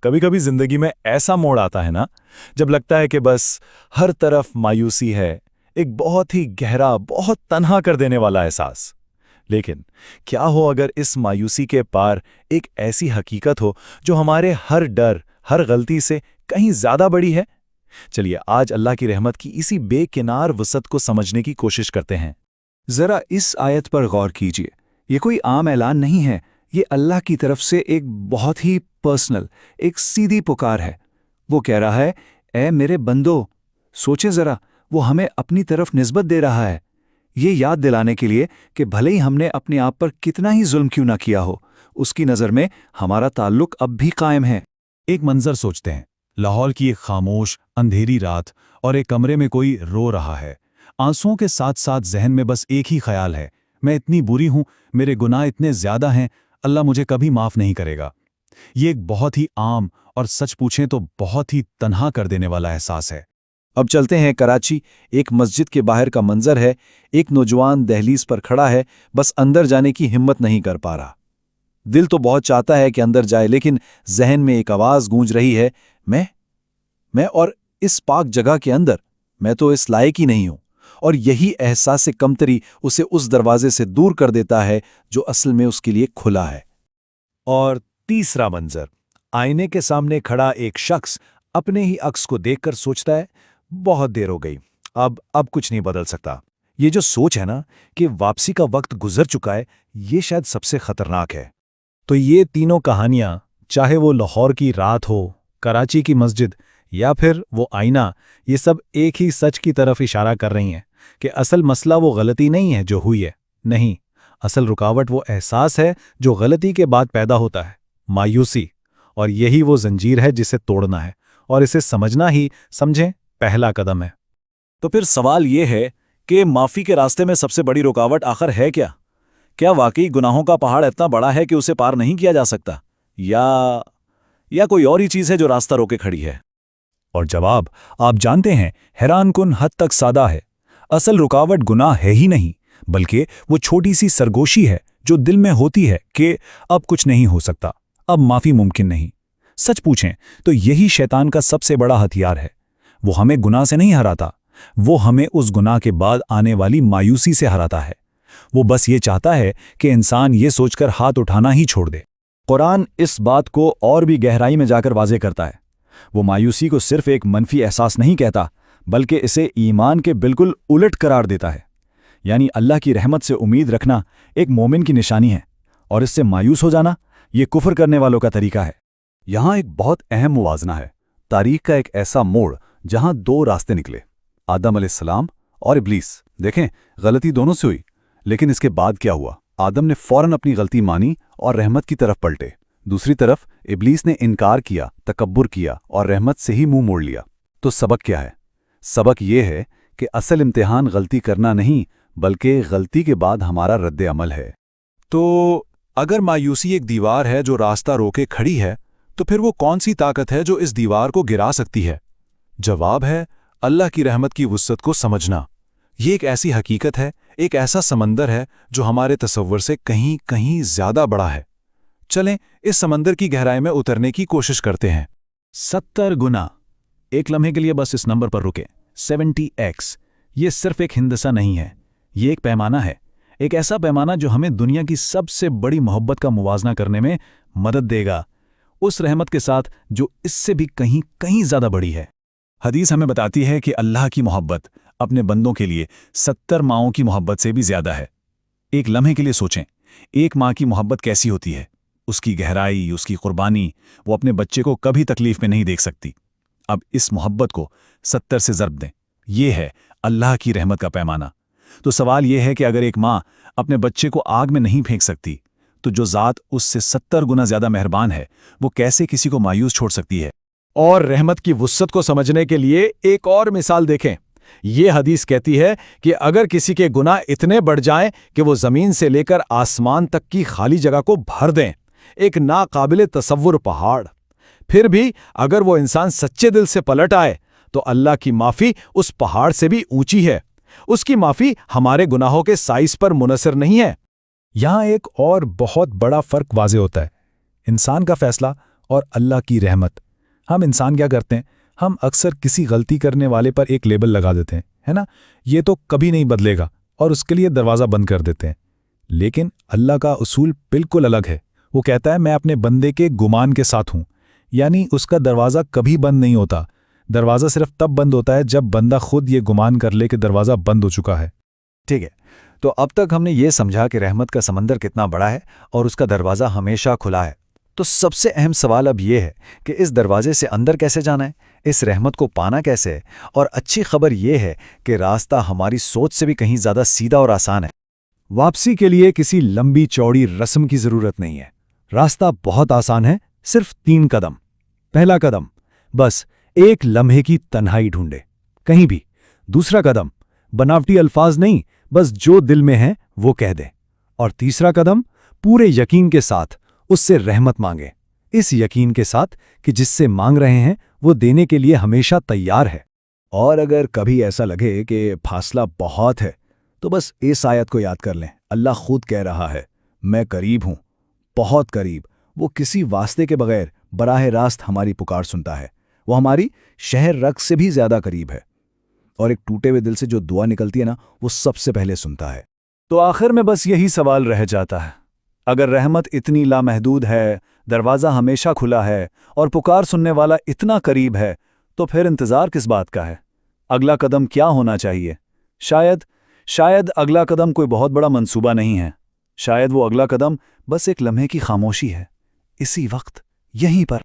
کبھی کبھی زندگی میں ایسا موڑ آتا ہے نا، جب لگتا ہے کہ بس ہر طرف مایوسی ہے، ایک بہت ہی گہرا، بہت تنہا کر دینے والا احساس۔ لیکن کیا ہو اگر اس مایوسی کے پار ایک ایسی حقیقت ہو جو ہمارے ہر ڈر، ہر غلطی سے کہیں زیادہ بڑی ہے؟ چلیے آج اللہ کی رحمت کی اسی بے کنار وسعت کو سمجھنے کی کوشش کرتے ہیں۔ ذرا اس آیت پر غور کیجیے، یہ کوئی عام اعلان نہیں ہے، یہ اللہ کی طرف سے ایک بہت ہی پرسنل، ایک سیدھی پکار ہے۔ وہ کہہ رہا ہے، اے میرے بندو، سوچیں ذرا، وہ ہمیں اپنی طرف نسبت دے رہا ہے، یہ یاد دلانے کے لیے کہ بھلے ہی ہم نے اپنے آپ پر کتنا ہی ظلم کیوں نہ کیا ہو، اس کی نظر میں ہمارا تعلق اب بھی قائم ہے۔ ایک منظر سوچتے ہیں، لاہور کی ایک خاموش اندھیری رات، اور ایک کمرے میں کوئی رو رہا ہے۔ آنسوؤں کے ساتھ ساتھ ذہن میں بس ایک ہی خیال ہے، میں اتنی بری ہوں، میرے گناہ اتنے زیادہ ہیں، اللہ مجھے کبھی معاف نہیں کرے گا۔ یہ ایک بہت ہی عام اور سچ پوچھیں تو بہت ہی تنہا کر دینے والا احساس ہے۔ اب چلتے ہیں کراچی، ایک مسجد کے باہر کا منظر ہے، ایک نوجوان دہلیز پر کھڑا ہے، بس اندر جانے کی ہمت نہیں کر پا رہا۔ دل تو بہت چاہتا ہے کہ اندر جائے، لیکن ذہن میں ایک آواز گونج رہی ہے، میں اور اس پاک جگہ کے اندر، میں تو اس لائق ہی نہیں ہوں۔ اور یہی احساس کمتری اسے اس دروازے سے دور کر دیتا ہے جو اصل میں اس کے لیے کھلا ہے۔ اور تیسرا منظر، آئینے کے سامنے کھڑا ایک شخص اپنے ہی عکس کو دیکھ کر سوچتا ہے، بہت دیر ہو گئی، اب کچھ نہیں بدل سکتا۔ یہ جو سوچ ہے نا کہ واپسی کا وقت گزر چکا ہے، یہ شاید سب سے خطرناک ہے۔ تو یہ تینوں کہانیاں، چاہے وہ لاہور کی رات ہو، کراچی کی مسجد یا پھر وہ آئینہ، یہ سب ایک ہی سچ کی طرف اشارہ کر رہی ہیں کہ اصل مسئلہ وہ غلطی نہیں ہے جو ہوئی ہے، نہیں، اصل رکاوٹ وہ احساس ہے جو غلطی کے بعد پیدا ہوتا ہے، مایوسی، اور یہی وہ زنجیر ہے جسے توڑنا ہے، اور اسے سمجھنا ہی، سمجھیں، پہلا قدم ہے۔ تو پھر سوال یہ ہے کہ معافی کے راستے میں سب سے بڑی رکاوٹ آخر ہے کیا؟ کیا واقعی گناہوں کا پہاڑ اتنا بڑا ہے کہ اسے پار نہیں کیا جا سکتا، یا کوئی اور ہی چیز ہے جو راستہ روکے کھڑی ہے؟ اور جواب آپ جانتے ہیں، حیران کن حد تک سادہ ہے۔ اصل رکاوٹ گناہ ہے ہی نہیں، بلکہ وہ چھوٹی سی سرگوشی ہے جو دل میں ہوتی ہے کہ اب کچھ نہیں ہو سکتا، اب معافی ممکن نہیں۔ سچ پوچھیں تو یہی شیطان کا سب سے بڑا ہتھیار ہے۔ وہ ہمیں گناہ سے نہیں ہراتا، وہ ہمیں اس گناہ کے بعد آنے والی مایوسی سے ہراتا ہے۔ وہ بس یہ چاہتا ہے کہ انسان یہ سوچ کر ہاتھ اٹھانا ہی چھوڑ دے۔ قرآن اس بات کو اور بھی گہرائی میں جا کر واضح کرتا ہے۔ وہ مایوسی کو صرف ایک منفی احساس نہیں کہتا، بلکہ اسے ایمان کے بالکل الٹ قرار دیتا ہے۔ یعنی اللہ کی رحمت سے امید رکھنا ایک مومن کی نشانی ہے، اور اس سے مایوس ہو جانا یہ کفر کرنے والوں کا طریقہ ہے۔ یہاں ایک بہت اہم موازنہ ہے، تاریخ کا ایک ایسا موڑ جہاں دو راستے نکلے، آدم علیہ السلام اور ابلیس۔ دیکھیں، غلطی دونوں سے ہوئی، لیکن اس کے بعد کیا ہوا؟ آدم نے فوراً اپنی غلطی مانی اور رحمت کی طرف پلٹے۔ دوسری طرف ابلیس نے انکار کیا، تکبر کیا اور رحمت سے ہی منہ موڑ لیا۔ تو سبق کیا ہے؟ سبق یہ ہے کہ اصل امتحان غلطی کرنا نہیں، بلکہ غلطی کے بعد ہمارا رد عمل ہے۔ تو اگر مایوسی ایک دیوار ہے جو راستہ روکے کھڑی ہے، تو پھر وہ کون سی طاقت ہے جو اس دیوار کو گرا سکتی ہے؟ جواب ہے اللہ کی رحمت کی وسعت کو سمجھنا۔ یہ ایک ایسی حقیقت ہے، ایک ایسا سمندر ہے جو ہمارے تصور سے کہیں زیادہ بڑا ہے۔ چلیں اس سمندر کی گہرائی میں اترنے کی کوشش کرتے ہیں۔ 70 گنا، ایک لمحے کے لیے بس اس نمبر پر رکیں، 70x۔ یہ صرف ایک ہندسہ نہیں ہے، یہ ایک پیمانہ ہے، ایک ایسا پیمانہ جو ہمیں دنیا کی سب سے بڑی محبت کا موازنہ کرنے میں مدد دے گا، اس رحمت کے ساتھ جو اس سے بھی کہیں زیادہ بڑی ہے۔ حدیث ہمیں بتاتی ہے کہ اللہ کی محبت اپنے بندوں کے لیے 70 ماؤں کی محبت سے بھی زیادہ ہے۔ ایک لمحے کے لیے سوچیں، ایک ماں کی محبت کیسی ہوتی ہے، اس کی گہرائی، اس کی قربانی، وہ اپنے بچے کو کبھی تکلیف میں نہیں دیکھ سکتی۔ اب اس محبت کو 70 سے ضرب دیں، یہ ہے اللہ کی رحمت کا پیمانہ۔ تو سوال یہ ہے کہ اگر ایک ماں اپنے بچے کو آگ میں نہیں پھینک سکتی، تو جو ذات اس سے 70 گنا زیادہ مہربان ہے، وہ کیسے کسی کو مایوس چھوڑ سکتی ہے؟ اور رحمت کی وسعت کو سمجھنے کے لیے ایک اور مثال دیکھیں۔ یہ حدیث کہتی ہے کہ اگر کسی کے گناہ اتنے بڑھ جائیں کہ وہ زمین سے لے کر آسمان تک کی خالی جگہ کو بھر دیں، ایک ناقابل تصور پہاڑ، پھر بھی اگر وہ انسان سچے دل سے پلٹ آئے تو اللہ کی معافی اس پہاڑ سے بھی اونچی ہے۔ اس کی معافی ہمارے گناہوں کے سائز پر منحصر نہیں ہے۔ یہاں ایک اور بہت بڑا فرق واضح ہوتا ہے۔ انسان کا فیصلہ اور اللہ کی رحمت۔ ہم انسان کیا کرتے ہیں؟ ہم اکثر کسی غلطی کرنے والے پر ایک لیبل لگا دیتے ہیں، ہے نا؟ یہ تو کبھی نہیں بدلے گا، اور اس کے لیے دروازہ بند کر دیتے ہیں۔ لیکن اللہ کا اصول بالکل الگ ہے۔ وہ کہتا ہے میں اپنے بندے کے گمان کے ساتھ ہوں، یعنی اس کا دروازہ کبھی بند نہیں ہوتا۔ دروازہ صرف تب بند ہوتا ہے جب بندہ خود یہ گمان کر لے کہ دروازہ بند ہو چکا ہے۔ ٹھیک ہے، تو اب تک ہم نے یہ سمجھا کہ رحمت کا سمندر کتنا بڑا ہے اور اس کا دروازہ ہمیشہ کھلا ہے۔ تو سب سے اہم سوال اب یہ ہے کہ اس دروازے سے اندر کیسے جانا ہے، اس رحمت کو پانا کیسے ہے؟ اور اچھی خبر یہ ہے کہ راستہ ہماری سوچ سے بھی کہیں زیادہ سیدھا اور آسان ہے۔ واپسی کے لیے کسی لمبی چوڑی رسم کی ضرورت نہیں ہے۔ راستہ بہت آسان ہے، صرف 3 قدم۔ پہلا قدم، بس ایک لمحے کی تنہائی ڈھونڈے، کہیں بھی۔ دوسرا قدم، بناوٹی الفاظ نہیں، بس جو دل میں ہے وہ کہہ دیں۔ اور تیسرا قدم، پورے یقین کے ساتھ اس سے رحمت مانگیں، اس یقین کے ساتھ کہ جس سے مانگ رہے ہیں وہ دینے کے لیے ہمیشہ تیار ہے۔ اور اگر کبھی ایسا لگے کہ فاصلہ بہت ہے تو بس اس آیت کو یاد کر لیں۔ اللہ خود کہہ رہا ہے، میں قریب ہوں، بہت قریب۔ وہ کسی واسطے کے بغیر براہ راست ہماری پکار سنتا ہے۔ وہ ہماری شہر رگ سے بھی زیادہ قریب ہے، اور ایک ٹوٹے ہوئے دل سے جو دعا نکلتی ہے نا، وہ سب سے پہلے سنتا ہے۔ تو آخر میں بس یہی سوال رہ جاتا ہے، اگر رحمت اتنی لامحدود ہے، دروازہ ہمیشہ کھلا ہے اور پکار سننے والا اتنا قریب ہے، تو پھر انتظار کس بات کا ہے؟ اگلا قدم کیا ہونا چاہیے؟ شاید اگلا قدم کوئی بہت بڑا منصوبہ نہیں ہے، شاید وہ اگلا قدم بس ایک لمحے کی خاموشی ہے، اسی وقت، یہیں پر۔